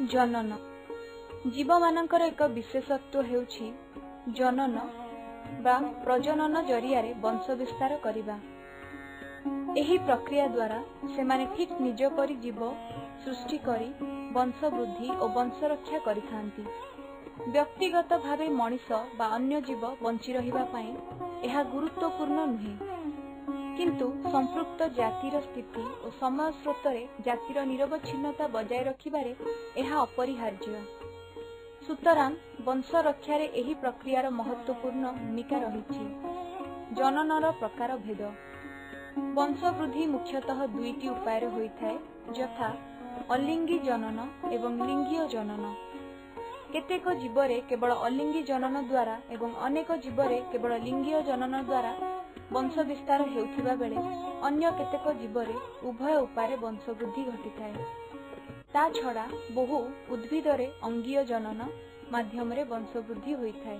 जनन जीव मानकर एक विशेषत्व हेउछि जनन बा प्रजनन जरिया वंश विस्तार करिबा। एही प्रक्रिया द्वारा सेमाने ठीक निज परि जीव सृष्टि करी वंश वृद्धि और वंश रक्षा करिथांती। व्यक्तिगत भावे मनीष बा अन्य जीव बंची रहिबा पई एहा गुरुत्वपूर्ण नुहे, किंतु संपृक्त जातिर स्थिति और समय स्रोतरे जातिर निरवच्छिन्नता बजाय रखिबारे एहा अपरिहार्य। सुतरां वंश रक्षारे एही प्रक्रियार महत्वपूर्ण भूमिका रहिछि। जननर प्रकार भेद। वंश वृद्धि मुख्यतः दुईटी उपाय होइथाय, यथा अलिंगी जनन एवं लिंगीय जनन। केतेक जीवरे केवल अलिंगी जनन द्वारा एवं अनेक जीवरे केवल लिंगीय जनन द्वारा वंश विस्तार हेउथिबा बेले अन्य केतेक जीवरे उभय उपाय वंश वृद्धि घटिथाय। ता छड़ा बहु उद्भिदरे अंगीय जनन माध्यमरे वंश वृद्धि होइथाय।